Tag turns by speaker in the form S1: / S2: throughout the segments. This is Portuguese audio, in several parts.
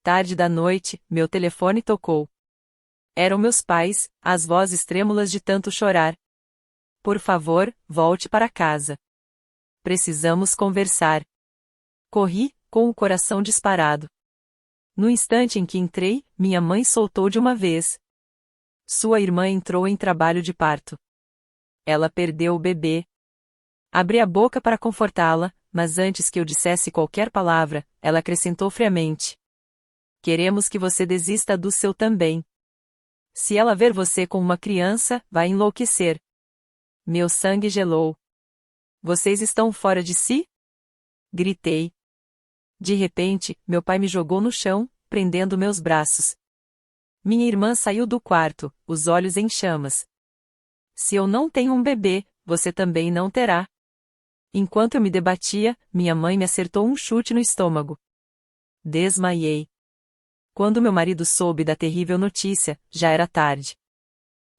S1: Tarde da noite, meu telefone tocou. Eram meus pais, as vozes trêmulas de tanto chorar. Por favor, volte para casa. Precisamos conversar. Corri, com o coração disparado. No instante em que entrei, minha mãe soltou de uma vez. Sua irmã entrou em trabalho de parto. Ela perdeu o bebê. Abri a boca para confortá-la, mas antes que eu dissesse qualquer palavra, ela acrescentou friamente: queremos que você desista do seu também. Se ela ver você com uma criança, vai enlouquecer. Meu sangue gelou. Vocês estão fora de si? Gritei. De repente, meu pai me jogou no chão, prendendo meus braços. Minha irmã saiu do quarto, os olhos em chamas. Se eu não tenho um bebê, você também não terá. Enquanto eu me debatia, minha mãe me acertou um chute no estômago. Desmaiei. Quando meu marido soube da terrível notícia, já era tarde.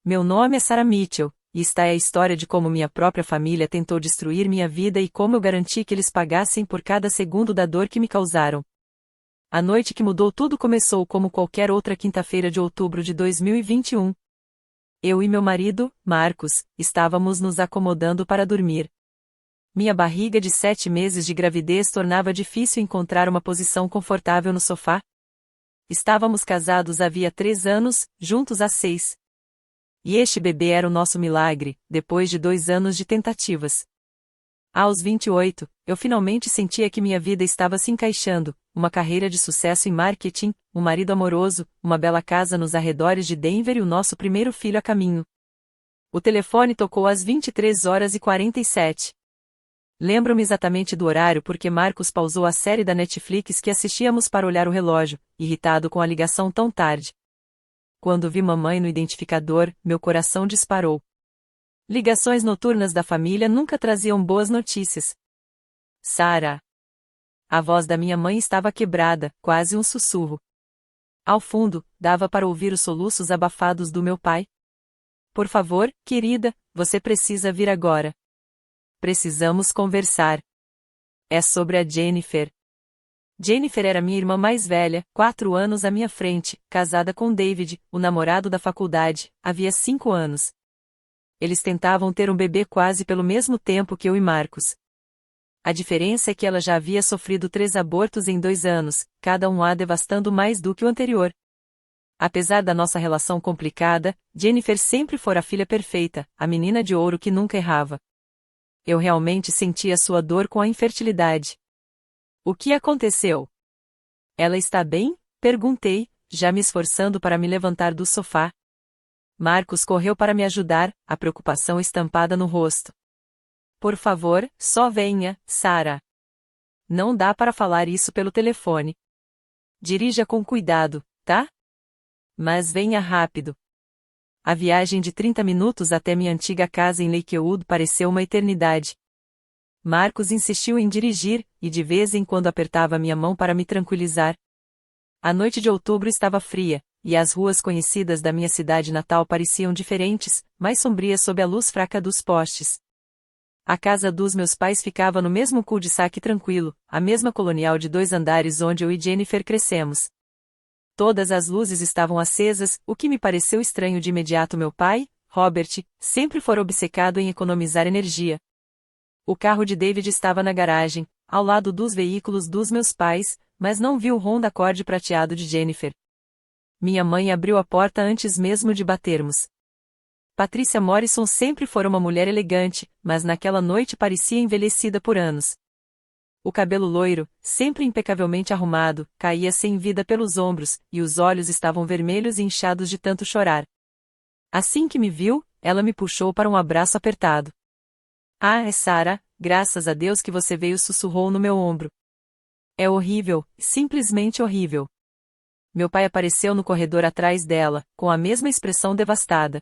S1: Meu nome é Sarah Mitchell, e esta é a história de como minha própria família tentou destruir minha vida e como eu garanti que eles pagassem por cada segundo da dor que me causaram. A noite que mudou tudo começou como qualquer outra quinta-feira de outubro de 2021. Eu e meu marido, Marcos, estávamos nos acomodando para dormir. Minha barriga de 7 meses de gravidez tornava difícil encontrar uma posição confortável no sofá. Estávamos casados havia 3 anos, juntos há 6. E este bebê era o nosso milagre, depois de 2 anos de tentativas. Aos 28, eu finalmente sentia que minha vida estava se encaixando, uma carreira de sucesso em marketing, um marido amoroso, uma bela casa nos arredores de Denver e o nosso primeiro filho a caminho. O telefone tocou às 23h47. Lembro-me exatamente do horário porque Marcos pausou a série da Netflix que assistíamos para olhar o relógio, irritado com a ligação tão tarde. Quando vi mamãe no identificador, meu coração disparou. Ligações noturnas da família nunca traziam boas notícias. Sarah. A voz da minha mãe estava quebrada, quase um sussurro. Ao fundo, dava para ouvir os soluços abafados do meu pai. Por favor, querida, você precisa vir agora. Precisamos conversar. É sobre a Jennifer. Jennifer era minha irmã mais velha, 4 anos à minha frente, casada com David, o namorado da faculdade, havia 5 anos. Eles tentavam ter um bebê quase pelo mesmo tempo que eu e Marcos. A diferença é que ela já havia sofrido 3 abortos em 2 anos, cada um a devastando mais do que o anterior. Apesar da nossa relação complicada, Jennifer sempre fora a filha perfeita, a menina de ouro que nunca errava. Eu realmente sentia sua dor com a infertilidade. O que aconteceu? Ela está bem? Perguntei, já me esforçando para me levantar do sofá. Marcos correu para me ajudar, a preocupação estampada no rosto. Por favor, só venha, Sarah. Não dá para falar isso pelo telefone. Dirija com cuidado, tá? Mas venha rápido. A viagem de 30 minutos até minha antiga casa em Lakewood pareceu uma eternidade. Marcos insistiu em dirigir, e de vez em quando apertava minha mão para me tranquilizar. A noite de outubro estava fria, e as ruas conhecidas da minha cidade natal pareciam diferentes, mais sombrias sob a luz fraca dos postes. A casa dos meus pais ficava no mesmo cul-de-sac tranquilo, a mesma colonial de 2 andares onde eu e Jennifer crescemos. Todas as luzes estavam acesas, o que me pareceu estranho de imediato. Meu pai, Robert, sempre fora obcecado em economizar energia. O carro de David estava na garagem, ao lado dos veículos dos meus pais, mas não vi o Honda Accord prateado de Jennifer. Minha mãe abriu a porta antes mesmo de batermos. Patricia Morrison sempre fora uma mulher elegante, mas naquela noite parecia envelhecida por anos. O cabelo loiro, sempre impecavelmente arrumado, caía sem vida pelos ombros, e os olhos estavam vermelhos e inchados de tanto chorar. Assim que me viu, ela me puxou para um abraço apertado. Ah, é Sarah, graças a Deus que você veio, sussurrou no meu ombro. É horrível, simplesmente horrível. Meu pai apareceu no corredor atrás dela, com a mesma expressão devastada.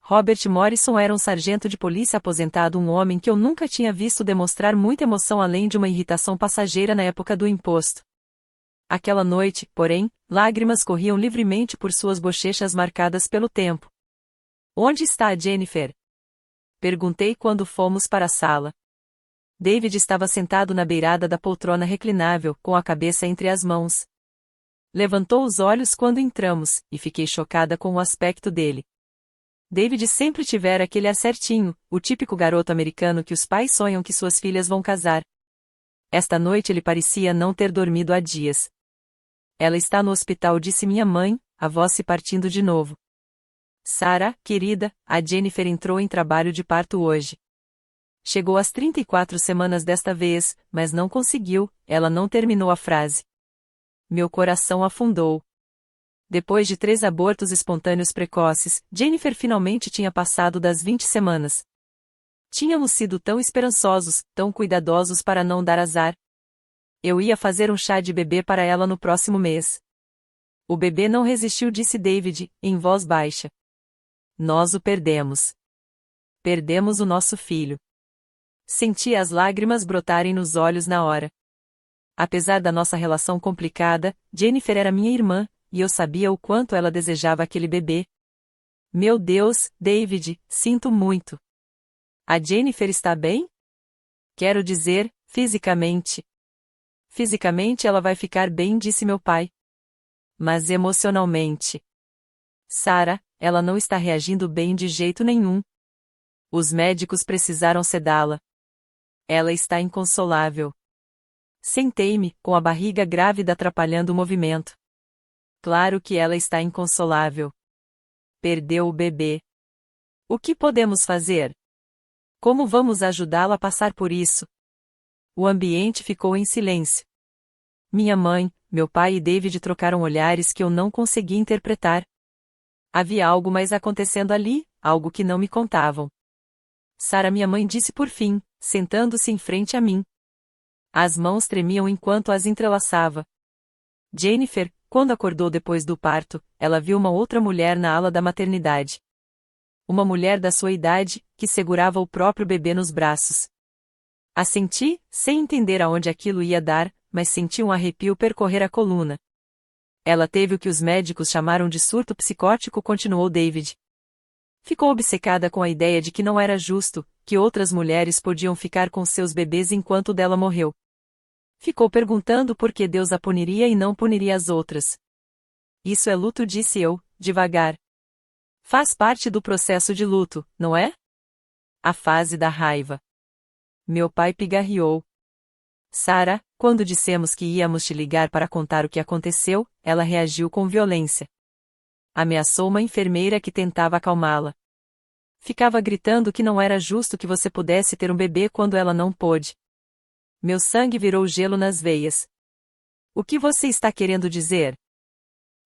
S1: Robert Morrison era um sargento de polícia aposentado, um homem que eu nunca tinha visto demonstrar muita emoção além de uma irritação passageira na época do imposto. Aquela noite, porém, lágrimas corriam livremente por suas bochechas marcadas pelo tempo. Onde está a Jennifer? Perguntei quando fomos para a sala. David estava sentado na beirada da poltrona reclinável, com a cabeça entre as mãos. Levantou os olhos quando entramos, e fiquei chocada com o aspecto dele. David sempre tivera aquele ar certinho, o típico garoto americano que os pais sonham que suas filhas vão casar. Esta noite ele parecia não ter dormido há dias. Ela está no hospital, disse minha mãe, a voz se partindo de novo. Sarah, querida, a Jennifer entrou em trabalho de parto hoje. Chegou às 34 semanas desta vez, mas não conseguiu, ela não terminou a frase. Meu coração afundou. Depois de 3 abortos espontâneos precoces, Jennifer finalmente tinha passado das 20 semanas. Tínhamos sido tão esperançosos, tão cuidadosos para não dar azar. Eu ia fazer um chá de bebê para ela no próximo mês. O bebê não resistiu, disse David, em voz baixa. Nós o perdemos. Perdemos o nosso filho. Senti as lágrimas brotarem nos olhos na hora. Apesar da nossa relação complicada, Jennifer era minha irmã, e eu sabia o quanto ela desejava aquele bebê. Meu Deus, David, sinto muito. A Jennifer está bem? Quero dizer, fisicamente. Fisicamente ela vai ficar bem, disse meu pai. Mas emocionalmente. Sarah, ela não está reagindo bem de jeito nenhum. Os médicos precisaram sedá-la. Ela está inconsolável. Sentei-me, com a barriga grávida atrapalhando o movimento. Claro que ela está inconsolável. Perdeu o bebê. O que podemos fazer? Como vamos ajudá-la a passar por isso? O ambiente ficou em silêncio. Minha mãe, meu pai e David trocaram olhares que eu não conseguia interpretar. Havia algo mais acontecendo ali, algo que não me contavam. Sarah, minha mãe, disse por fim, sentando-se em frente a mim. As mãos tremiam enquanto as entrelaçava. Jennifer, quando acordou depois do parto, ela viu uma outra mulher na ala da maternidade. Uma mulher da sua idade, que segurava o próprio bebê nos braços. Assenti, sem entender aonde aquilo ia dar, mas senti um arrepio percorrer a coluna. Ela teve o que os médicos chamaram de surto psicótico, continuou David. Ficou obcecada com a ideia de que não era justo, que outras mulheres podiam ficar com seus bebês enquanto o dela morreu. Ficou perguntando por que Deus a puniria e não puniria as outras. Isso é luto, disse eu, devagar. Faz parte do processo de luto, não é? A fase da raiva. Meu pai pigarreou. Sarah, quando dissemos que íamos te ligar para contar o que aconteceu, ela reagiu com violência. Ameaçou uma enfermeira que tentava acalmá-la. Ficava gritando que não era justo que você pudesse ter um bebê quando ela não pôde. Meu sangue virou gelo nas veias. O que você está querendo dizer?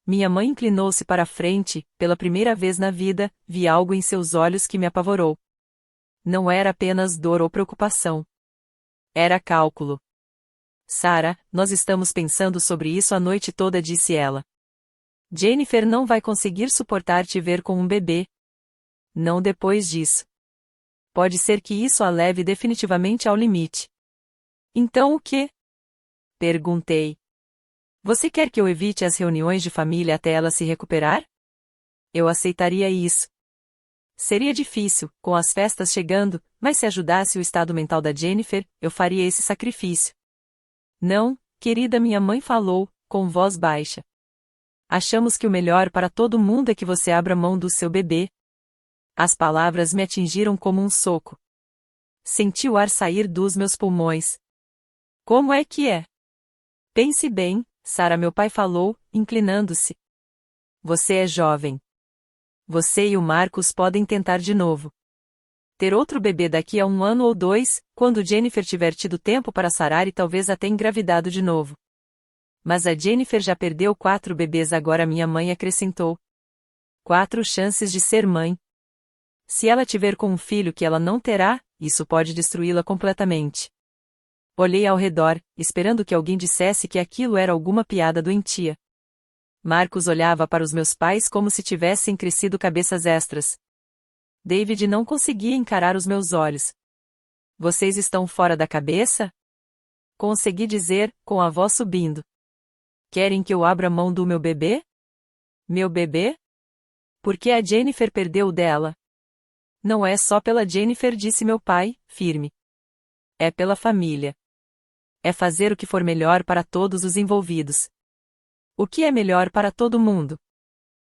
S1: Minha mãe inclinou-se para a frente, pela primeira vez na vida, vi algo em seus olhos que me apavorou. Não era apenas dor ou preocupação. Era cálculo. Sarah, nós estamos pensando sobre isso a noite toda, disse ela. Jennifer não vai conseguir suportar te ver com um bebê. Não depois disso. Pode ser que isso a leve definitivamente ao limite. Então o quê? Perguntei. Você quer que eu evite as reuniões de família até ela se recuperar? Eu aceitaria isso. Seria difícil, com as festas chegando, mas se ajudasse o estado mental da Jennifer, eu faria esse sacrifício. Não, querida, minha mãe falou, com voz baixa. Achamos que o melhor para todo mundo é que você abra mão do seu bebê. As palavras me atingiram como um soco. Senti o ar sair dos meus pulmões. Como é que é? Pense bem, Sarah, meu pai falou, inclinando-se. Você é jovem. Você e o Marcos podem tentar de novo. Ter outro bebê daqui a 1 ano ou 2, quando Jennifer tiver tido tempo para sarar e talvez até engravidado de novo. Mas a Jennifer já perdeu 4 bebês agora, minha mãe acrescentou. 4 chances de ser mãe. Se ela tiver com um filho que ela não terá, isso pode destruí-la completamente. Olhei ao redor, esperando que alguém dissesse que aquilo era alguma piada doentia. Marcos olhava para os meus pais como se tivessem crescido cabeças extras. David não conseguia encarar os meus olhos. Vocês estão fora da cabeça? Consegui dizer, com a voz subindo. Querem que eu abra mão do meu bebê? Meu bebê? Porque a Jennifer perdeu o dela. Não é só pela Jennifer, disse meu pai, firme. É pela família. É fazer o que for melhor para todos os envolvidos. O que é melhor para todo mundo?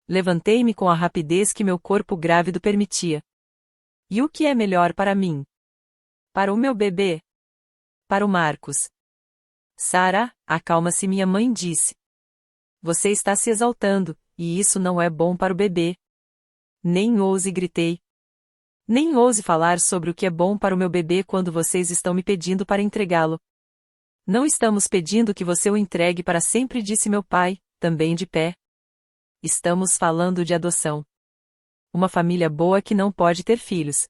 S1: Levantei-me com a rapidez que meu corpo grávido permitia. E o que é melhor para mim? Para o meu bebê? Para o Marcos. Sarah, acalma-se, minha mãe disse. Você está se exaltando, e isso não é bom para o bebê. Nem ouse, gritei. Nem ouse falar sobre o que é bom para o meu bebê quando vocês estão me pedindo para entregá-lo. Não estamos pedindo que você o entregue para sempre, disse meu pai, também de pé. Estamos falando de adoção. Uma família boa que não pode ter filhos.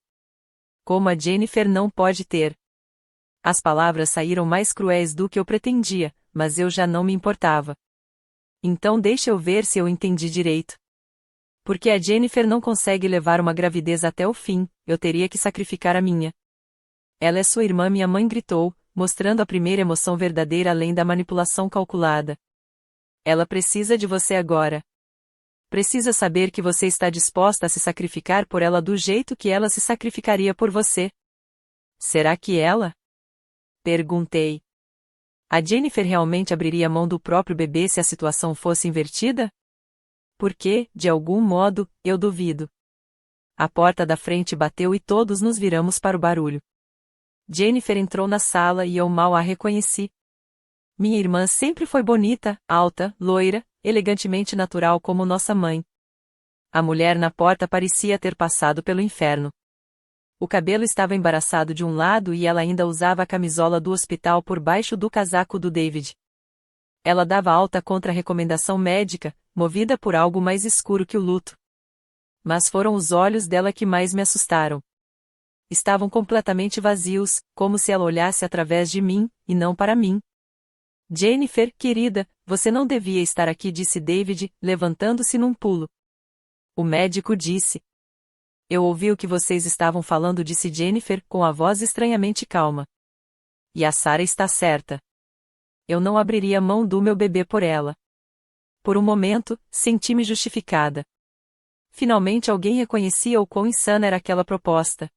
S1: Como a Jennifer não pode ter. As palavras saíram mais cruéis do que eu pretendia, mas eu já não me importava. Então deixa eu ver se eu entendi direito. Porque a Jennifer não consegue levar uma gravidez até o fim, eu teria que sacrificar a minha. Ela é sua irmã, minha mãe gritou, mostrando a primeira emoção verdadeira além da manipulação calculada. Ela precisa de você agora. Precisa saber que você está disposta a se sacrificar por ela do jeito que ela se sacrificaria por você. Será que ela? Perguntei. A Jennifer realmente abriria mão do próprio bebê se a situação fosse invertida? Porque, de algum modo, eu duvido. A porta da frente bateu e todos nos viramos para o barulho. Jennifer entrou na sala e eu mal a reconheci. Minha irmã sempre foi bonita, alta, loira, elegantemente natural como nossa mãe. A mulher na porta parecia ter passado pelo inferno. O cabelo estava embaraçado de um lado e ela ainda usava a camisola do hospital por baixo do casaco do David. Ela dava alta contra a recomendação médica, movida por algo mais escuro que o luto. Mas foram os olhos dela que mais me assustaram. Estavam completamente vazios, como se ela olhasse através de mim, e não para mim. Jennifer, querida, você não devia estar aqui, disse David, levantando-se num pulo. O médico disse. Eu ouvi o que vocês estavam falando, disse Jennifer, com a voz estranhamente calma. E a Sarah está certa. Eu não abriria mão do meu bebê por ela. Por um momento, senti-me justificada. Finalmente alguém reconhecia o quão insana era aquela proposta.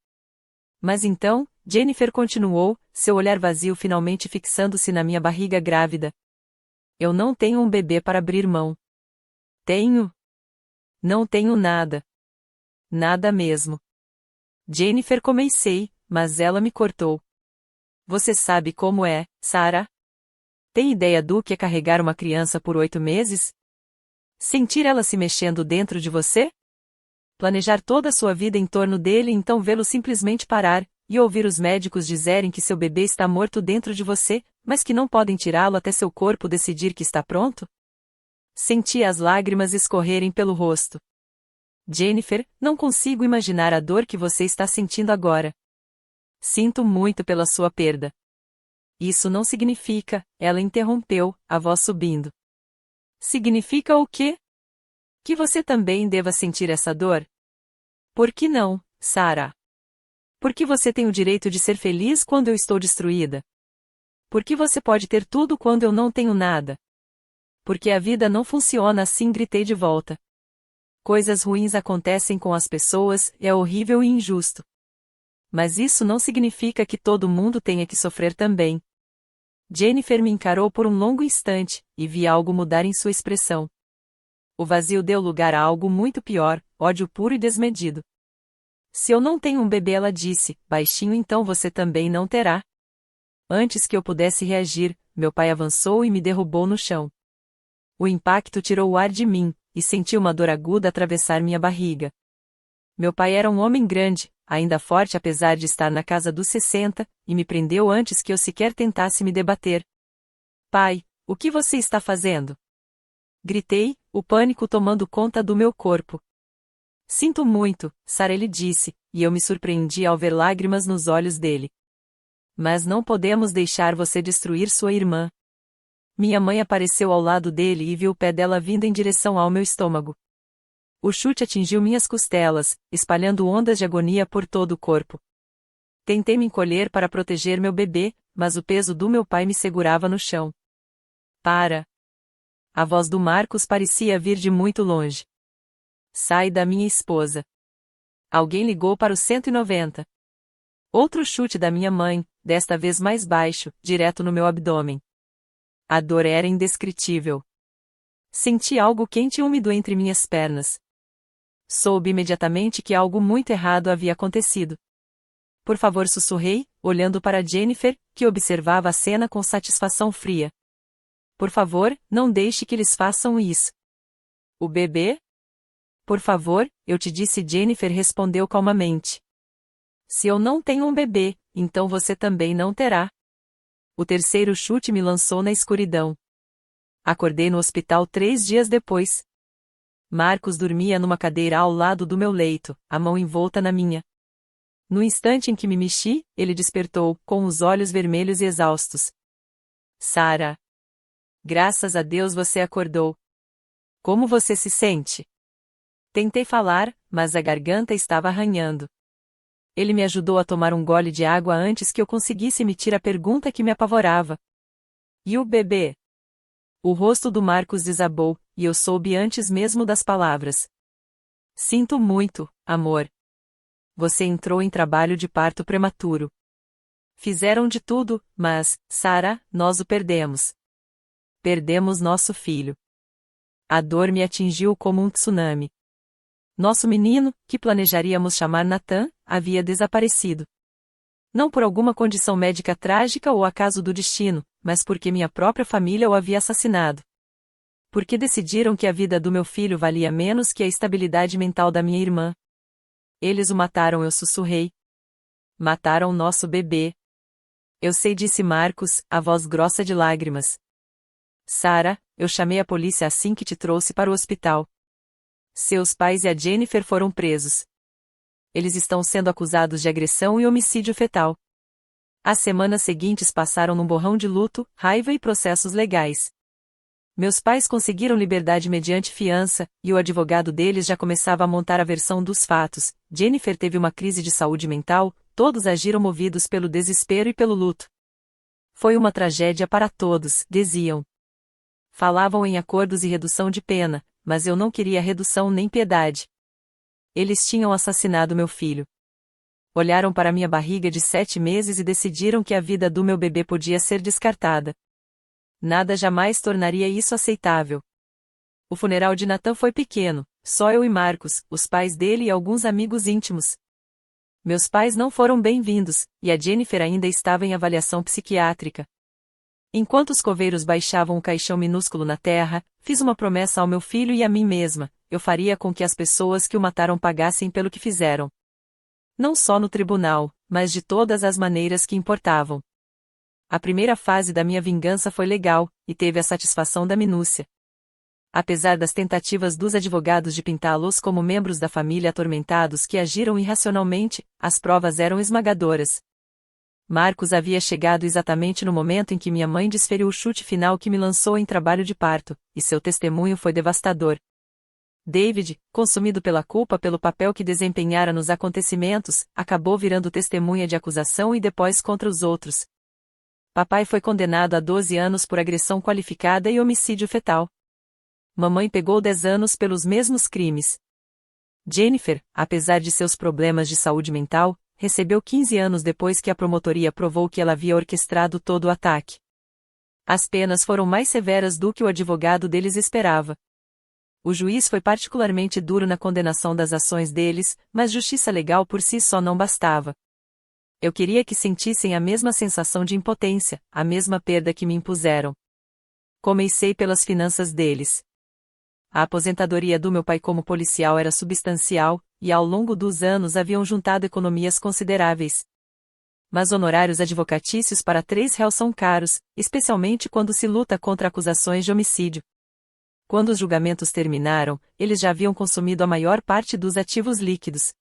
S1: Mas então, Jennifer continuou, seu olhar vazio finalmente fixando-se na minha barriga grávida. Eu não tenho um bebê para abrir mão. Tenho? Não tenho nada. Nada mesmo. Jennifer, comecei, mas ela me cortou. Você sabe como é, Sarah? Tem ideia do que é carregar uma criança por 8 meses? Sentir ela se mexendo dentro de você? Planejar toda a sua vida em torno dele e então vê-lo simplesmente parar, e ouvir os médicos dizerem que seu bebê está morto dentro de você, mas que não podem tirá-lo até seu corpo decidir que está pronto? Senti as lágrimas escorrerem pelo rosto. Jennifer, não consigo imaginar a dor que você está sentindo agora. Sinto muito pela sua perda. Isso não significa, ela interrompeu, a voz subindo. Significa o quê? Que você também deva sentir essa dor? Por que não, Sarah? Porque você tem o direito de ser feliz quando eu estou destruída. Porque você pode ter tudo quando eu não tenho nada. Porque a vida não funciona assim, gritei de volta. Coisas ruins acontecem com as pessoas, é horrível e injusto. Mas isso não significa que todo mundo tenha que sofrer também. Jennifer me encarou por um longo instante, e vi algo mudar em sua expressão. O vazio deu lugar a algo muito pior, ódio puro e desmedido. Se eu não tenho um bebê, ela disse, baixinho, então você também não terá. Antes que eu pudesse reagir, meu pai avançou e me derrubou no chão. O impacto tirou o ar de mim, e senti uma dor aguda atravessar minha barriga. Meu pai era um homem grande, ainda forte apesar de estar na casa dos 60, e me prendeu antes que eu sequer tentasse me debater. Pai, o que você está fazendo? Gritei, o pânico tomando conta do meu corpo. Sinto muito, Sarah, ele disse, e eu me surpreendi ao ver lágrimas nos olhos dele. Mas não podemos deixar você destruir sua irmã. Minha mãe apareceu ao lado dele e viu o pé dela vindo em direção ao meu estômago. O chute atingiu minhas costelas, espalhando ondas de agonia por todo o corpo. Tentei me encolher para proteger meu bebê, mas o peso do meu pai me segurava no chão. Para! A voz do Marcos parecia vir de muito longe. Sai da minha esposa. Alguém ligou para o 190. Outro chute da minha mãe, desta vez mais baixo, direto no meu abdômen. A dor era indescritível. Senti algo quente e úmido entre minhas pernas. Soube imediatamente que algo muito errado havia acontecido. Por favor, sussurrei, olhando para Jennifer, que observava a cena com satisfação fria. Por favor, não deixe que eles façam isso. O bebê? Por favor, eu te disse, Jennifer respondeu calmamente. Se eu não tenho um bebê, então você também não terá. O terceiro chute me lançou na escuridão. Acordei no hospital 3 dias depois. Marcos dormia numa cadeira ao lado do meu leito, a mão envolta na minha. No instante em que me mexi, ele despertou, com os olhos vermelhos e exaustos. Sarah. Graças a Deus você acordou. Como você se sente? Tentei falar, mas a garganta estava arranhando. Ele me ajudou a tomar um gole de água antes que eu conseguisse emitir a pergunta que me apavorava. E o bebê? O rosto do Marcos desabou, e eu soube antes mesmo das palavras. Sinto muito, amor. Você entrou em trabalho de parto prematuro. Fizeram de tudo, mas, Sarah, nós o perdemos. Perdemos nosso filho. A dor me atingiu como um tsunami. Nosso menino, que planejaríamos chamar Nathan, havia desaparecido. Não por alguma condição médica trágica ou acaso do destino, mas porque minha própria família o havia assassinado. Porque decidiram que a vida do meu filho valia menos que a estabilidade mental da minha irmã. Eles o mataram, eu sussurrei. Mataram nosso bebê. Eu sei, disse Marcos, a voz grossa de lágrimas. Sarah, eu chamei a polícia assim que te trouxe para o hospital. Seus pais e a Jennifer foram presos. Eles estão sendo acusados de agressão e homicídio fetal. As semanas seguintes passaram num borrão de luto, raiva e processos legais. Meus pais conseguiram liberdade mediante fiança, e o advogado deles já começava a montar a versão dos fatos. Jennifer teve uma crise de saúde mental, todos agiram movidos pelo desespero e pelo luto. Foi uma tragédia para todos, diziam. Falavam em acordos e redução de pena, mas eu não queria redução nem piedade. Eles tinham assassinado meu filho. Olharam para minha barriga de 7 meses e decidiram que a vida do meu bebê podia ser descartada. Nada jamais tornaria isso aceitável. O funeral de Nathan foi pequeno, só eu e Marcos, os pais dele e alguns amigos íntimos. Meus pais não foram bem-vindos, e a Jennifer ainda estava em avaliação psiquiátrica. Enquanto os coveiros baixavam um caixão minúsculo na terra, fiz uma promessa ao meu filho e a mim mesma: eu faria com que as pessoas que o mataram pagassem pelo que fizeram. Não só no tribunal, mas de todas as maneiras que importavam. A primeira fase da minha vingança foi legal, e teve a satisfação da minúcia. Apesar das tentativas dos advogados de pintá-los como membros da família atormentados que agiram irracionalmente, as provas eram esmagadoras. Marcos havia chegado exatamente no momento em que minha mãe desferiu o chute final que me lançou em trabalho de parto, e seu testemunho foi devastador. David, consumido pela culpa pelo papel que desempenhara nos acontecimentos, acabou virando testemunha de acusação e depois contra os outros. Papai foi condenado a 12 anos por agressão qualificada e homicídio fetal. Mamãe pegou 10 anos pelos mesmos crimes. Jennifer, apesar de seus problemas de saúde mental, recebeu 15 anos depois que a promotoria provou que ela havia orquestrado todo o ataque. As penas foram mais severas do que o advogado deles esperava. O juiz foi particularmente duro na condenação das ações deles, mas justiça legal por si só não bastava. Eu queria que sentissem a mesma sensação de impotência, a mesma perda que me impuseram. Comecei pelas finanças deles. A aposentadoria do meu pai como policial era substancial, e ao longo dos anos haviam juntado economias consideráveis. Mas honorários advocatícios para 3 réus são caros, especialmente quando se luta contra acusações de homicídio. Quando os julgamentos terminaram, eles já haviam consumido a maior parte dos ativos líquidos.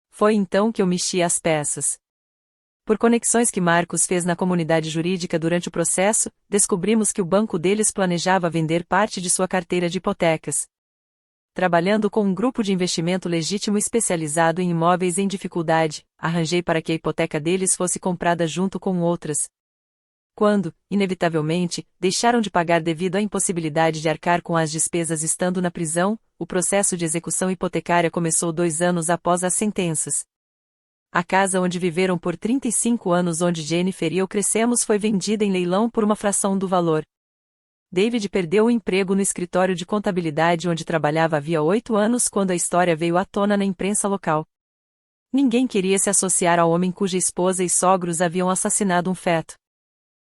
S1: Foi então que eu mexi as peças. Por conexões que Marcos fez na comunidade jurídica durante o processo, descobrimos que o banco deles planejava vender parte de sua carteira de hipotecas. Trabalhando com um grupo de investimento legítimo especializado em imóveis em dificuldade, arranjei para que a hipoteca deles fosse comprada junto com outras. Quando, inevitavelmente, deixaram de pagar devido à impossibilidade de arcar com as despesas estando na prisão, o processo de execução hipotecária começou 2 anos após as sentenças. A casa onde viveram por 35 anos, onde Jennifer e eu crescemos, foi vendida em leilão por uma fração do valor. David perdeu o emprego no escritório de contabilidade onde trabalhava havia 8 anos quando a história veio à tona na imprensa local. Ninguém queria se associar ao homem cuja esposa e sogros haviam assassinado um feto.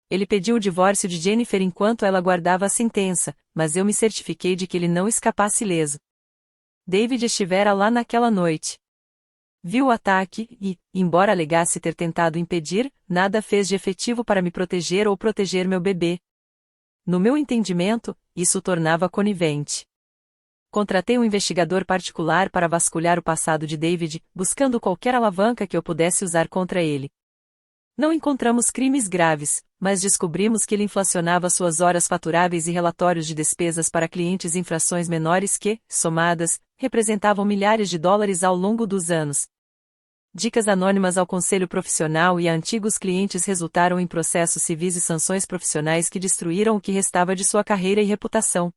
S1: Ele pediu o divórcio de Jennifer enquanto ela guardava a sentença, mas eu me certifiquei de que ele não escapasse ileso. David estivera lá naquela noite. Viu o ataque e, embora alegasse ter tentado impedir, nada fez de efetivo para me proteger ou proteger meu bebê. No meu entendimento, isso o tornava conivente. Contratei um investigador particular para vasculhar o passado de David, buscando qualquer alavanca que eu pudesse usar contra ele. Não encontramos crimes graves, mas descobrimos que ele inflacionava suas horas faturáveis e relatórios de despesas para clientes infrações menores que, somadas, representavam milhares de dólares ao longo dos anos. Dicas anônimas ao conselho profissional e a antigos clientes resultaram em processos civis e sanções profissionais que destruíram o que restava de sua carreira e reputação.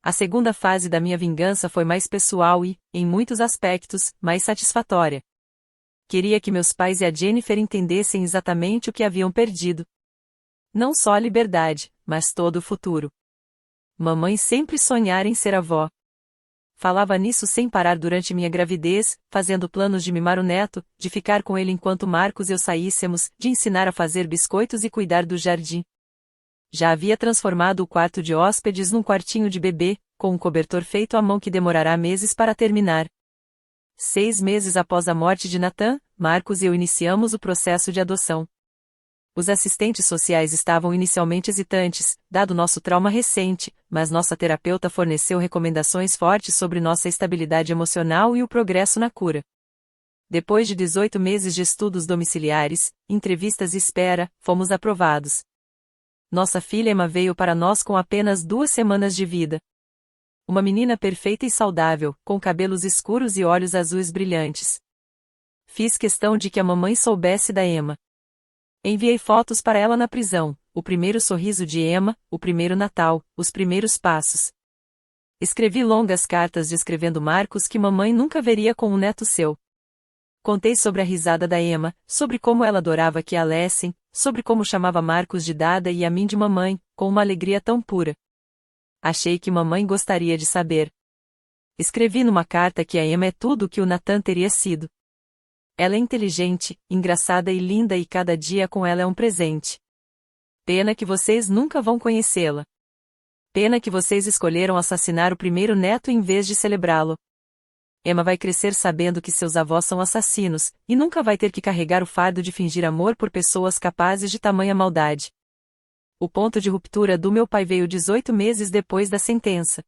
S1: A segunda fase da minha vingança foi mais pessoal e, em muitos aspectos, mais satisfatória. Queria que meus pais e a Jennifer entendessem exatamente o que haviam perdido. Não só a liberdade, mas todo o futuro. Mamãe sempre sonhara em ser avó. Falava nisso sem parar durante minha gravidez, fazendo planos de mimar o neto, de ficar com ele enquanto Marcos e eu saíssemos, de ensinar a fazer biscoitos e cuidar do jardim. Já havia transformado o quarto de hóspedes num quartinho de bebê, com um cobertor feito à mão que demorará meses para terminar. 6 meses após a morte de Nathan, Marcos e eu iniciamos o processo de adoção. Os assistentes sociais estavam inicialmente hesitantes, dado nosso trauma recente, mas nossa terapeuta forneceu recomendações fortes sobre nossa estabilidade emocional e o progresso na cura. Depois de 18 meses de estudos domiciliares, entrevistas e espera, fomos aprovados. Nossa filha Emma veio para nós com apenas 2 semanas de vida. Uma menina perfeita e saudável, com cabelos escuros e olhos azuis brilhantes. Fiz questão de que a mamãe soubesse da Emma. Enviei fotos para ela na prisão, o primeiro sorriso de Emma, o primeiro Natal, os primeiros passos. Escrevi longas cartas descrevendo Marcos que mamãe nunca veria com um neto seu. Contei sobre a risada da Emma, sobre como ela adorava que a lessem, sobre como chamava Marcos de Dada e a mim de mamãe, com uma alegria tão pura. Achei que mamãe gostaria de saber. Escrevi numa carta que a Emma é tudo o que o Nathan teria sido. Ela é inteligente, engraçada e linda e cada dia com ela é um presente. Pena que vocês nunca vão conhecê-la. Pena que vocês escolheram assassinar o primeiro neto em vez de celebrá-lo. Emma vai crescer sabendo que seus avós são assassinos, e nunca vai ter que carregar o fardo de fingir amor por pessoas capazes de tamanha maldade. O ponto de ruptura do meu pai veio 18 meses depois da sentença.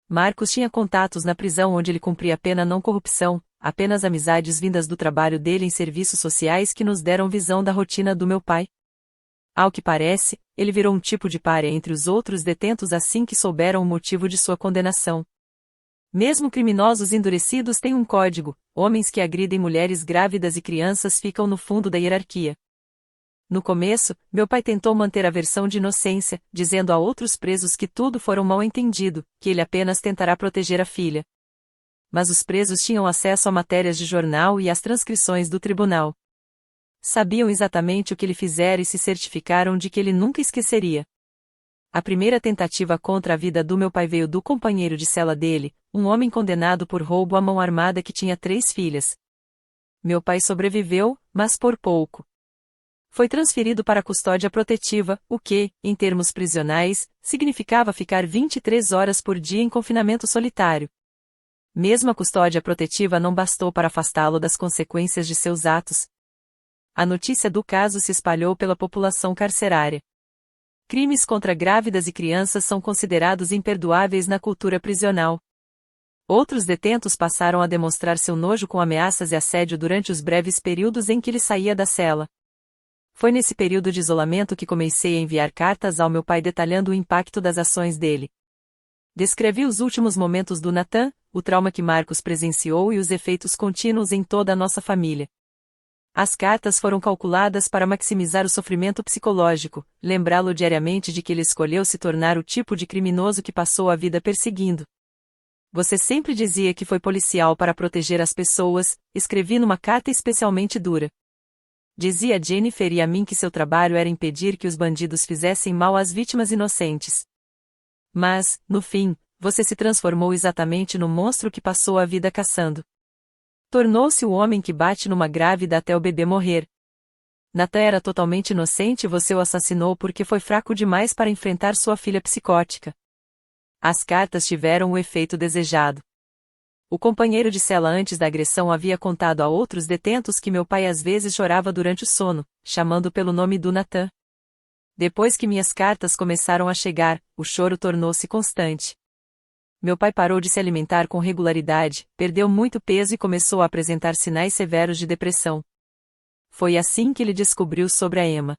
S1: Marcos tinha contatos na prisão onde ele cumpria pena não corrupção, apenas amizades vindas do trabalho dele em serviços sociais que nos deram visão da rotina do meu pai. Ao que parece, ele virou um tipo de pária entre os outros detentos assim que souberam o motivo de sua condenação. Mesmo criminosos endurecidos têm um código: homens que agridem mulheres grávidas e crianças ficam no fundo da hierarquia. No começo, meu pai tentou manter a versão de inocência, dizendo a outros presos que tudo fora um mal-entendido, que ele apenas tentará proteger a filha. Mas os presos tinham acesso a matérias de jornal e às transcrições do tribunal. Sabiam exatamente o que ele fizera e se certificaram de que ele nunca esqueceria. A primeira tentativa contra a vida do meu pai veio do companheiro de cela dele, um homem condenado por roubo à mão armada que tinha 3 filhas. Meu pai sobreviveu, mas por pouco. Foi transferido para a custódia protetiva, o que, em termos prisionais, significava ficar 23 horas por dia em confinamento solitário. Mesmo a custódia protetiva não bastou para afastá-lo das consequências de seus atos. A notícia do caso se espalhou pela população carcerária. Crimes contra grávidas e crianças são considerados imperdoáveis na cultura prisional. Outros detentos passaram a demonstrar seu nojo com ameaças e assédio durante os breves períodos em que ele saía da cela. Foi nesse período de isolamento que comecei a enviar cartas ao meu pai detalhando o impacto das ações dele. Descrevi os últimos momentos do Nathan, o trauma que Marcos presenciou e os efeitos contínuos em toda a nossa família. As cartas foram calculadas para maximizar o sofrimento psicológico, lembrá-lo diariamente de que ele escolheu se tornar o tipo de criminoso que passou a vida perseguindo. Você sempre dizia que foi policial para proteger as pessoas, escrevi numa carta especialmente dura. Dizia Jennifer e a mim que seu trabalho era impedir que os bandidos fizessem mal às vítimas inocentes. Mas, no fim, você se transformou exatamente no monstro que passou a vida caçando. Tornou-se o homem que bate numa grávida até o bebê morrer. Nathan era totalmente inocente e você o assassinou porque foi fraco demais para enfrentar sua filha psicótica. As cartas tiveram o efeito desejado. O companheiro de cela antes da agressão havia contado a outros detentos que meu pai às vezes chorava durante o sono, chamando pelo nome do Nathan. Depois que minhas cartas começaram a chegar, o choro tornou-se constante. Meu pai parou de se alimentar com regularidade, perdeu muito peso e começou a apresentar sinais severos de depressão. Foi assim que ele descobriu sobre a Emma.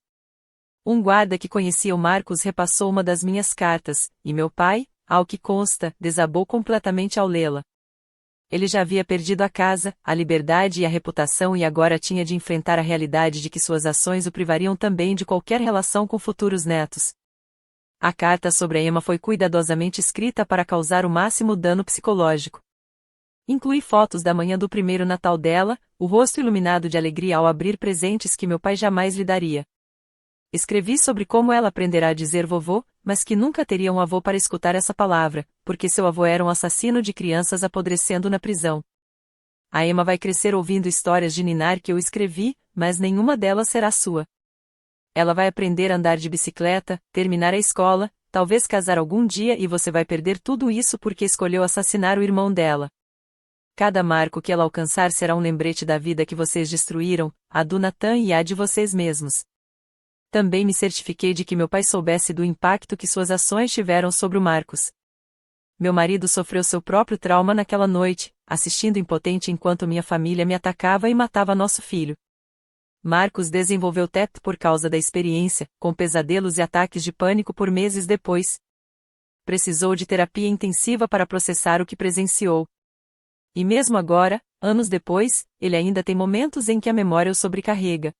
S1: Um guarda que conhecia o Marcos repassou uma das minhas cartas, e meu pai, ao que consta, desabou completamente ao lê-la. Ele já havia perdido a casa, a liberdade e a reputação e agora tinha de enfrentar a realidade de que suas ações o privariam também de qualquer relação com futuros netos. A carta sobre a Emma foi cuidadosamente escrita para causar o máximo dano psicológico. Incluí fotos da manhã do primeiro Natal dela, o rosto iluminado de alegria ao abrir presentes que meu pai jamais lhe daria. Escrevi sobre como ela aprenderá a dizer vovô, mas que nunca teria um avô para escutar essa palavra, porque seu avô era um assassino de crianças apodrecendo na prisão. A Emma vai crescer ouvindo histórias de Ninar que eu escrevi, mas nenhuma delas será sua. Ela vai aprender a andar de bicicleta, terminar a escola, talvez casar algum dia e você vai perder tudo isso porque escolheu assassinar o irmão dela. Cada marco que ela alcançar será um lembrete da vida que vocês destruíram, a do Nathan e a de vocês mesmos. Também me certifiquei de que meu pai soubesse do impacto que suas ações tiveram sobre o Marcos. Meu marido sofreu seu próprio trauma naquela noite, assistindo impotente enquanto minha família me atacava e matava nosso filho. Marcos desenvolveu TEP por causa da experiência, com pesadelos e ataques de pânico por meses depois. Precisou de terapia intensiva para processar o que presenciou. E mesmo agora, anos depois, ele ainda tem momentos em que a memória o sobrecarrega.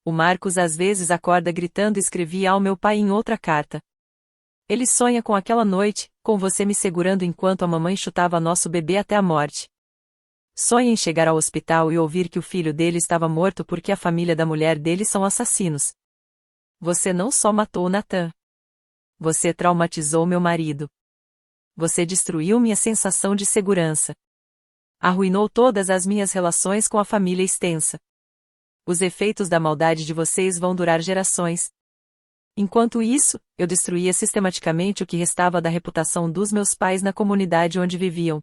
S1: O Marcos às vezes acorda gritando escrevia ao meu pai em outra carta. Ele sonha com aquela noite, com você me segurando enquanto a mamãe chutava nosso bebê até a morte. Sonha em chegar ao hospital e ouvir que o filho dele estava morto porque a família da mulher dele são assassinos. Você não só matou o Nathan. Você traumatizou meu marido. Você destruiu minha sensação de segurança. Arruinou todas as minhas relações com a família extensa. Os efeitos da maldade de vocês vão durar gerações. Enquanto isso, eu destruía sistematicamente o que restava da reputação dos meus pais na comunidade onde viviam.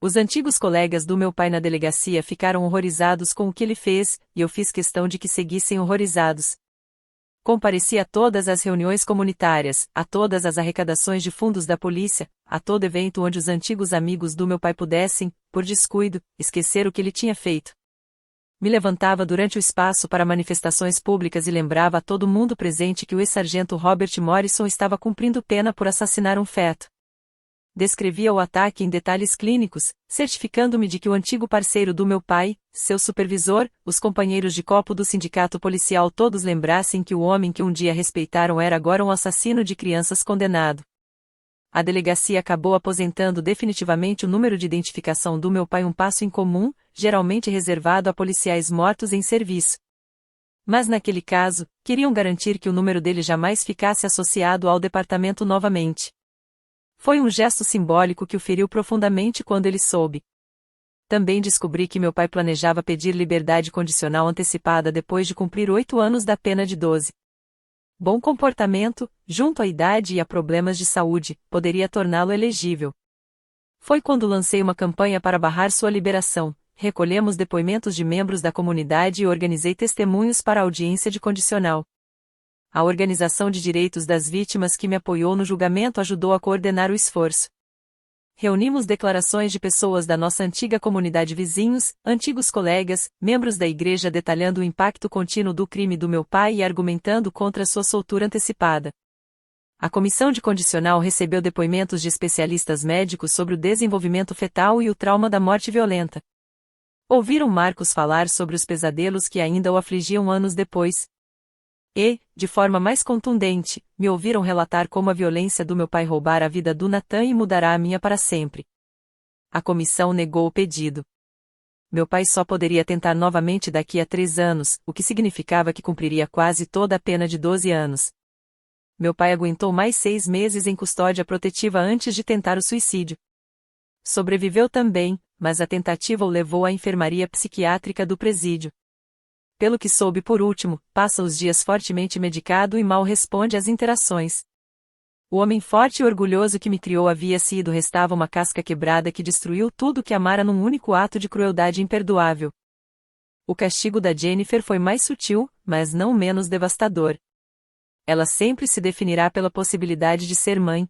S1: Os antigos colegas do meu pai na delegacia ficaram horrorizados com o que ele fez, e eu fiz questão de que seguissem horrorizados. Compareci a todas as reuniões comunitárias, a todas as arrecadações de fundos da polícia, a todo evento onde os antigos amigos do meu pai pudessem, por descuido, esquecer o que ele tinha feito. Me levantava durante o espaço para manifestações públicas e lembrava a todo mundo presente que o ex-sargento Robert Morrison estava cumprindo pena por assassinar um feto. Descrevia o ataque em detalhes clínicos, certificando-me de que o antigo parceiro do meu pai, seu supervisor, os companheiros de copo do sindicato policial todos lembrassem que o homem que um dia respeitaram era agora um assassino de crianças condenado. A delegacia acabou aposentando definitivamente o número de identificação do meu pai, um passo incomum, geralmente reservado a policiais mortos em serviço. Mas naquele caso, queriam garantir que o número dele jamais ficasse associado ao departamento novamente. Foi um gesto simbólico que o feriu profundamente quando ele soube. Também descobri que meu pai planejava pedir liberdade condicional antecipada depois de cumprir 8 anos da pena de 12. Bom comportamento, junto à idade e a problemas de saúde, poderia torná-lo elegível. Foi quando lancei uma campanha para barrar sua liberação, recolhemos depoimentos de membros da comunidade e organizei testemunhos para a audiência de condicional. A Organização de Direitos das Vítimas que me apoiou no julgamento ajudou a coordenar o esforço. Reunimos declarações de pessoas da nossa antiga comunidade, vizinhos, antigos colegas, membros da igreja detalhando o impacto contínuo do crime do meu pai e argumentando contra sua soltura antecipada. A comissão de condicional recebeu depoimentos de especialistas médicos sobre o desenvolvimento fetal e o trauma da morte violenta. Ouviram Marcos falar sobre os pesadelos que ainda o afligiam anos depois. E, de forma mais contundente, me ouviram relatar como a violência do meu pai roubara a vida do Nathan e mudará a minha para sempre. A comissão negou o pedido. meu pai só poderia tentar novamente daqui a 3 anos, o que significava que cumpriria quase toda a pena de 12 anos. Meu pai aguentou mais 6 meses em custódia protetiva antes de tentar o suicídio. Sobreviveu também, mas a tentativa o levou à enfermaria psiquiátrica do presídio. Pelo que soube por último, passa os dias fortemente medicado e mal responde às interações. O homem forte e orgulhoso que me criou havia sido restava uma casca quebrada que destruiu tudo que amara num único ato de crueldade imperdoável. O castigo da Jennifer foi mais sutil, mas não menos devastador. Ela sempre se definirá pela possibilidade de ser mãe.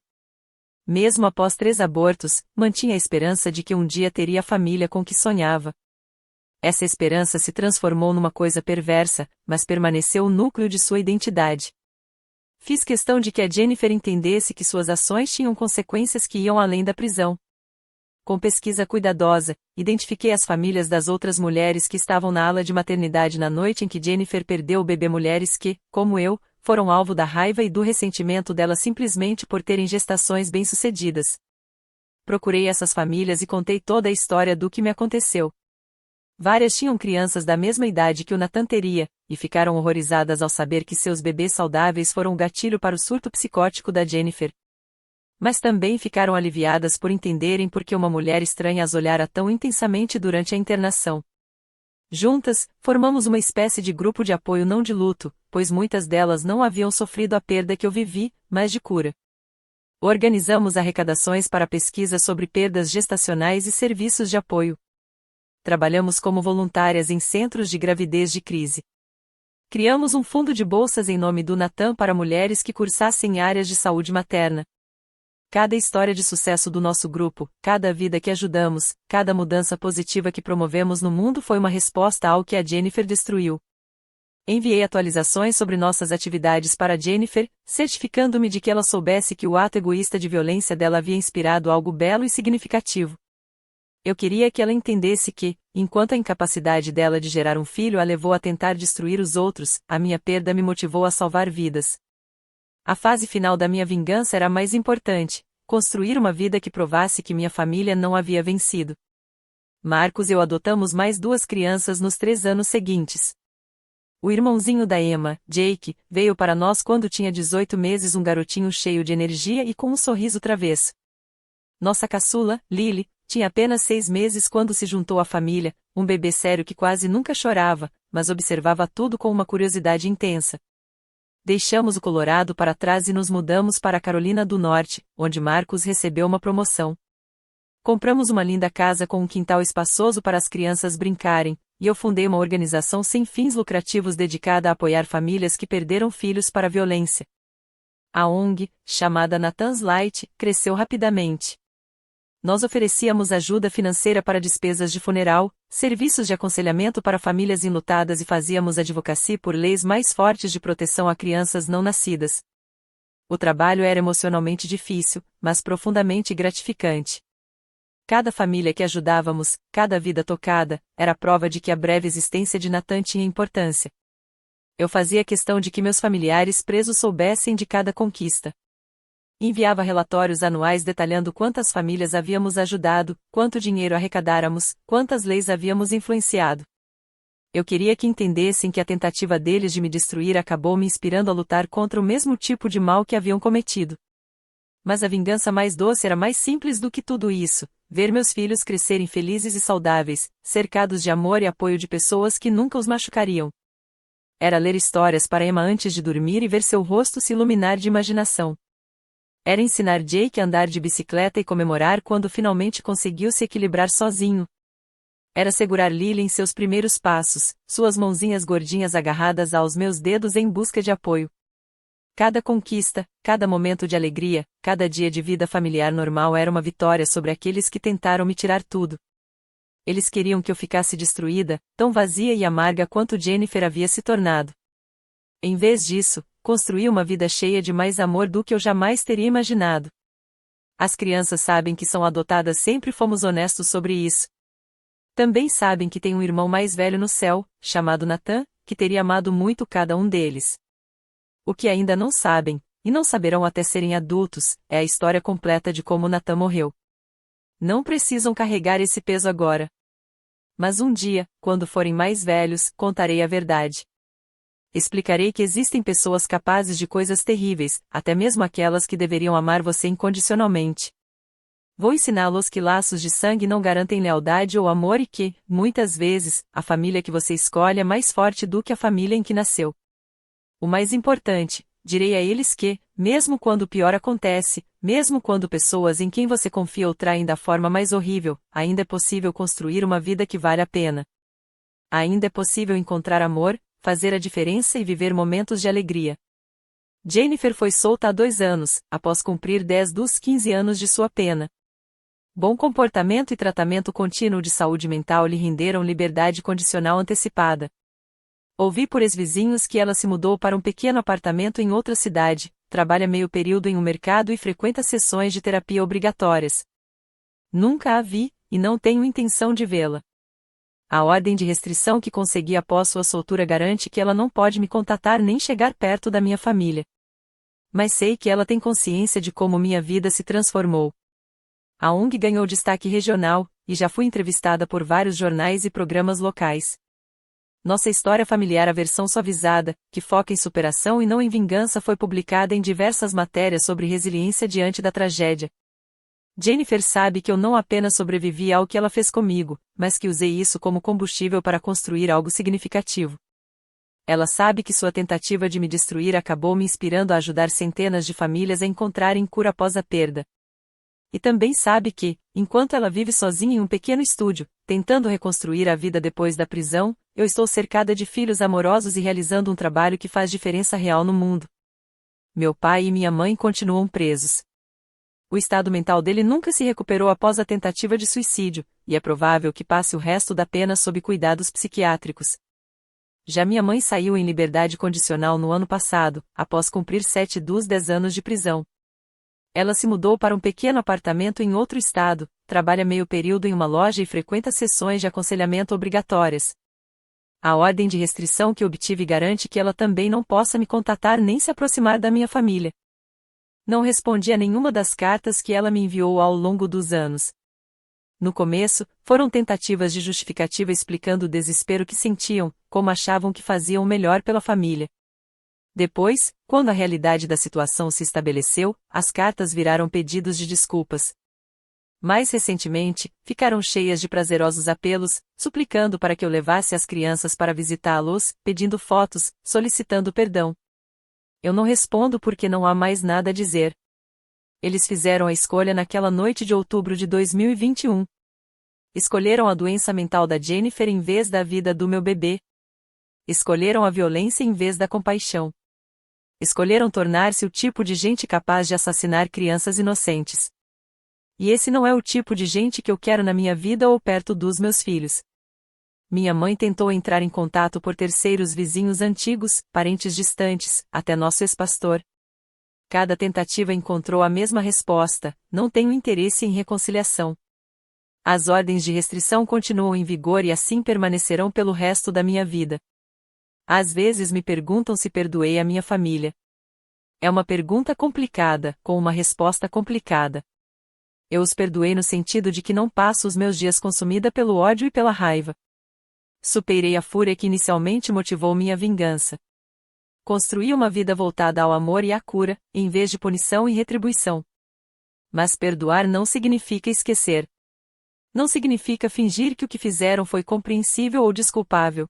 S1: Mesmo após 3 abortos, mantinha a esperança de que um dia teria a família com que sonhava. Essa esperança se transformou numa coisa perversa, mas permaneceu o núcleo de sua identidade. Fiz questão de que a Jennifer entendesse que suas ações tinham consequências que iam além da prisão. Com pesquisa cuidadosa, identifiquei as famílias das outras mulheres que estavam na ala de maternidade na noite em que Jennifer perdeu o bebê, mulheres que, como eu, foram alvo da raiva e do ressentimento dela simplesmente por terem gestações bem-sucedidas. Procurei essas famílias e contei toda a história do que me aconteceu. Várias tinham crianças da mesma idade que o Nathan teria, e ficaram horrorizadas ao saber que seus bebês saudáveis foram o gatilho para o surto psicótico da Jennifer. Mas também ficaram aliviadas por entenderem por que uma mulher estranha as olhara tão intensamente durante a internação. Juntas, formamos uma espécie de grupo de apoio não de luto, pois muitas delas não haviam sofrido a perda que eu vivi, mas de cura. Organizamos arrecadações para pesquisa sobre perdas gestacionais e serviços de apoio. Trabalhamos como voluntárias em centros de gravidez de crise. Criamos um fundo de bolsas em nome do Nathan para mulheres que cursassem áreas de saúde materna. Cada história de sucesso do nosso grupo, cada vida que ajudamos, cada mudança positiva que promovemos no mundo foi uma resposta ao que a Jennifer destruiu. Enviei atualizações sobre nossas atividades para Jennifer, certificando-me de que ela soubesse que o ato egoísta de violência dela havia inspirado algo belo e significativo. Eu queria que ela entendesse que, enquanto a incapacidade dela de gerar um filho a levou a tentar destruir os outros, a minha perda me motivou a salvar vidas. A fase final da minha vingança era mais importante: construir uma vida que provasse que minha família não havia vencido. Marcos e eu adotamos mais 2 crianças nos 3 anos seguintes. O irmãozinho da Emma, Jake, veio para nós quando tinha 18 meses, um garotinho cheio de energia e com um sorriso travesso. Nossa caçula, Lily, tinha apenas 6 meses quando se juntou à família, um bebê sério que quase nunca chorava, mas observava tudo com uma curiosidade intensa. Deixamos o Colorado para trás e nos mudamos para a Carolina do Norte, onde Marcos recebeu uma promoção. Compramos uma linda casa com um quintal espaçoso para as crianças brincarem, e eu fundei uma organização sem fins lucrativos dedicada a apoiar famílias que perderam filhos para a violência. A ONG, chamada Nathan's Light, cresceu rapidamente. Nós oferecíamos ajuda financeira para despesas de funeral, serviços de aconselhamento para famílias enlutadas e fazíamos advocacy por leis mais fortes de proteção a crianças não nascidas. O trabalho era emocionalmente difícil, mas profundamente gratificante. Cada família que ajudávamos, cada vida tocada, era prova de que a breve existência de Nathan tinha importância. Eu fazia questão de que meus familiares presos soubessem de cada conquista. Enviava relatórios anuais detalhando quantas famílias havíamos ajudado, quanto dinheiro arrecadáramos, quantas leis havíamos influenciado. Eu queria que entendessem que a tentativa deles de me destruir acabou me inspirando a lutar contra o mesmo tipo de mal que haviam cometido. Mas a vingança mais doce era mais simples do que tudo isso: ver meus filhos crescerem felizes e saudáveis, cercados de amor e apoio de pessoas que nunca os machucariam. Era ler histórias para Emma antes de dormir e ver seu rosto se iluminar de imaginação. Era ensinar Jake a andar de bicicleta e comemorar quando finalmente conseguiu se equilibrar sozinho. Era segurar Lily em seus primeiros passos, suas mãozinhas gordinhas agarradas aos meus dedos em busca de apoio. Cada conquista, cada momento de alegria, cada dia de vida familiar normal era uma vitória sobre aqueles que tentaram me tirar tudo. Eles queriam que eu ficasse destruída, tão vazia e amarga quanto Jennifer havia se tornado. Em vez disso, construí uma vida cheia de mais amor do que eu jamais teria imaginado. As crianças sabem que são adotadas, sempre fomos honestos sobre isso. Também sabem que tem um irmão mais velho no céu, chamado Nathan, que teria amado muito cada um deles. O que ainda não sabem, e não saberão até serem adultos, é a história completa de como Nathan morreu. Não precisam carregar esse peso agora. Mas um dia, quando forem mais velhos, contarei a verdade. Explicarei que existem pessoas capazes de coisas terríveis, até mesmo aquelas que deveriam amar você incondicionalmente. Vou ensiná-los que laços de sangue não garantem lealdade ou amor e que, muitas vezes, a família que você escolhe é mais forte do que a família em que nasceu. O mais importante, direi a eles que, mesmo quando o pior acontece, mesmo quando pessoas em quem você confia o traem da forma mais horrível, ainda é possível construir uma vida que vale a pena. Ainda é possível encontrar amor, fazer a diferença e viver momentos de alegria. Jennifer foi solta há 2 anos, após cumprir 10 dos 15 anos de sua pena. Bom comportamento e tratamento contínuo de saúde mental lhe renderam liberdade condicional antecipada. Ouvi por ex-vizinhos que ela se mudou para um pequeno apartamento em outra cidade, trabalha meio período em um mercado e frequenta sessões de terapia obrigatórias. Nunca a vi, e não tenho intenção de vê-la. A ordem de restrição que consegui após sua soltura garante que ela não pode me contatar nem chegar perto da minha família. Mas sei que ela tem consciência de como minha vida se transformou. A ONG ganhou destaque regional, e já fui entrevistada por vários jornais e programas locais. Nossa história familiar, a versão suavizada, que foca em superação e não em vingança, foi publicada em diversas matérias sobre resiliência diante da tragédia. Jennifer sabe que eu não apenas sobrevivi ao que ela fez comigo, mas que usei isso como combustível para construir algo significativo. Ela sabe que sua tentativa de me destruir acabou me inspirando a ajudar centenas de famílias a encontrarem cura após a perda. E também sabe que, enquanto ela vive sozinha em um pequeno estúdio, tentando reconstruir a vida depois da prisão, eu estou cercada de filhos amorosos e realizando um trabalho que faz diferença real no mundo. Meu pai e minha mãe continuam presos. O estado mental dele nunca se recuperou após a tentativa de suicídio, e é provável que passe o resto da pena sob cuidados psiquiátricos. Já minha mãe saiu em liberdade condicional no ano passado, após cumprir 7 dos 10 anos de prisão. Ela se mudou para um pequeno apartamento em outro estado, trabalha meio período em uma loja e frequenta sessões de aconselhamento obrigatórias. A ordem de restrição que obtive garante que ela também não possa me contatar nem se aproximar da minha família. Não respondi a nenhuma das cartas que ela me enviou ao longo dos anos. No começo, foram tentativas de justificativa explicando o desespero que sentiam, como achavam que faziam o melhor pela família. Depois, quando a realidade da situação se estabeleceu, as cartas viraram pedidos de desculpas. Mais recentemente, ficaram cheias de prazerosos apelos, suplicando para que eu levasse as crianças para visitá-los, pedindo fotos, solicitando perdão. Eu não respondo porque não há mais nada a dizer. Eles fizeram a escolha naquela noite de outubro de 2021. Escolheram a doença mental da Jennifer em vez da vida do meu bebê. Escolheram a violência em vez da compaixão. Escolheram tornar-se o tipo de gente capaz de assassinar crianças inocentes. E esse não é o tipo de gente que eu quero na minha vida ou perto dos meus filhos. Minha mãe tentou entrar em contato por terceiros, vizinhos antigos, parentes distantes, até nosso ex-pastor. Cada tentativa encontrou a mesma resposta: não tenho interesse em reconciliação. As ordens de restrição continuam em vigor e assim permanecerão pelo resto da minha vida. Às vezes me perguntam se perdoei a minha família. É uma pergunta complicada, com uma resposta complicada. Eu os perdoei no sentido de que não passo os meus dias consumida pelo ódio e pela raiva. Superei a fúria que inicialmente motivou minha vingança. Construí uma vida voltada ao amor e à cura, em vez de punição e retribuição. Mas perdoar não significa esquecer. Não significa fingir que o que fizeram foi compreensível ou desculpável.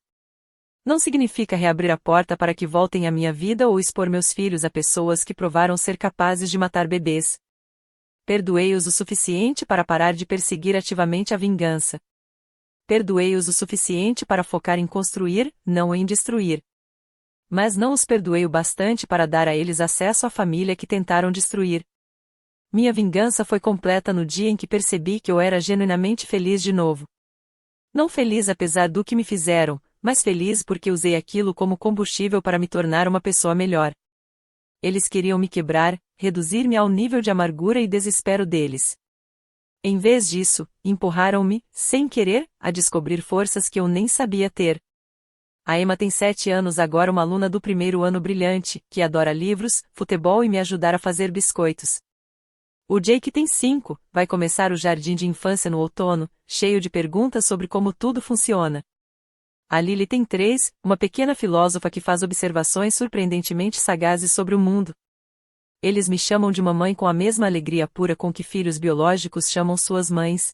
S1: Não significa reabrir a porta para que voltem à minha vida ou expor meus filhos a pessoas que provaram ser capazes de matar bebês. Perdoei-os o suficiente para parar de perseguir ativamente a vingança. Perdoei-os o suficiente para focar em construir, não em destruir. Mas não os perdoei o bastante para dar a eles acesso à família que tentaram destruir. Minha vingança foi completa no dia em que percebi que eu era genuinamente feliz de novo. Não feliz apesar do que me fizeram, mas feliz porque usei aquilo como combustível para me tornar uma pessoa melhor. Eles queriam me quebrar, reduzir-me ao nível de amargura e desespero deles. Em vez disso, empurraram-me, sem querer, a descobrir forças que eu nem sabia ter. A Emma tem 7 anos agora, uma aluna do primeiro ano brilhante, que adora livros, futebol e me ajudar a fazer biscoitos. O Jake tem 5, vai começar o jardim de infância no outono, cheio de perguntas sobre como tudo funciona. A Lily tem 3, uma pequena filósofa que faz observações surpreendentemente sagazes sobre o mundo. Eles me chamam de mamãe com a mesma alegria pura com que filhos biológicos chamam suas mães.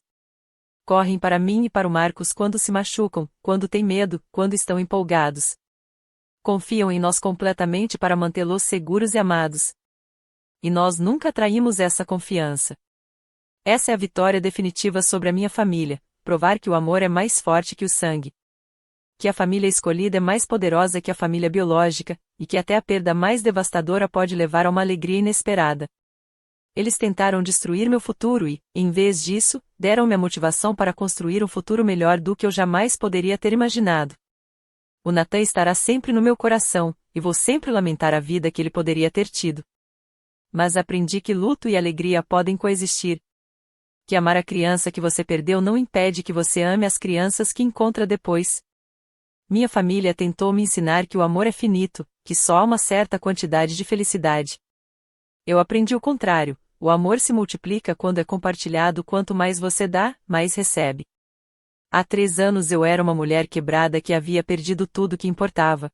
S1: Correm para mim e para o Marcos quando se machucam, quando têm medo, quando estão empolgados. Confiam em nós completamente para mantê-los seguros e amados. E nós nunca traímos essa confiança. Essa é a vitória definitiva sobre a minha família, provar que o amor é mais forte que o sangue. Que a família escolhida é mais poderosa que a família biológica, e que até a perda mais devastadora pode levar a uma alegria inesperada. Eles tentaram destruir meu futuro e, em vez disso, deram-me a motivação para construir um futuro melhor do que eu jamais poderia ter imaginado. O Nathan estará sempre no meu coração, e vou sempre lamentar a vida que ele poderia ter tido. Mas aprendi que luto e alegria podem coexistir. Que amar a criança que você perdeu não impede que você ame as crianças que encontra depois. Minha família tentou me ensinar que o amor é finito, que só há uma certa quantidade de felicidade. Eu aprendi o contrário, o amor se multiplica quando é compartilhado, quanto mais você dá, mais recebe. Há 3 anos eu era uma mulher quebrada que havia perdido tudo que importava.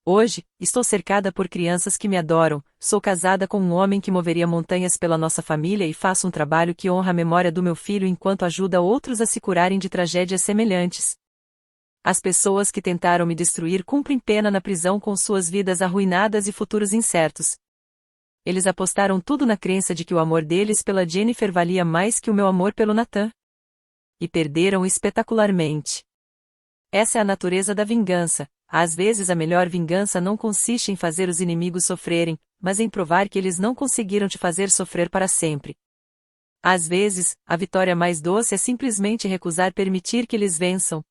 S1: Hoje, estou cercada por crianças que me adoram, sou casada com um homem que moveria montanhas pela nossa família e faço um trabalho que honra a memória do meu filho enquanto ajuda outros a se curarem de tragédias semelhantes. As pessoas que tentaram me destruir cumprem pena na prisão com suas vidas arruinadas e futuros incertos. Eles apostaram tudo na crença de que o amor deles pela Jennifer valia mais que o meu amor pelo Nathan. E perderam espetacularmente. Essa é a natureza da vingança. Às vezes a melhor vingança não consiste em fazer os inimigos sofrerem, mas em provar que eles não conseguiram te fazer sofrer para sempre. Às vezes, a vitória mais doce é simplesmente recusar permitir que eles vençam,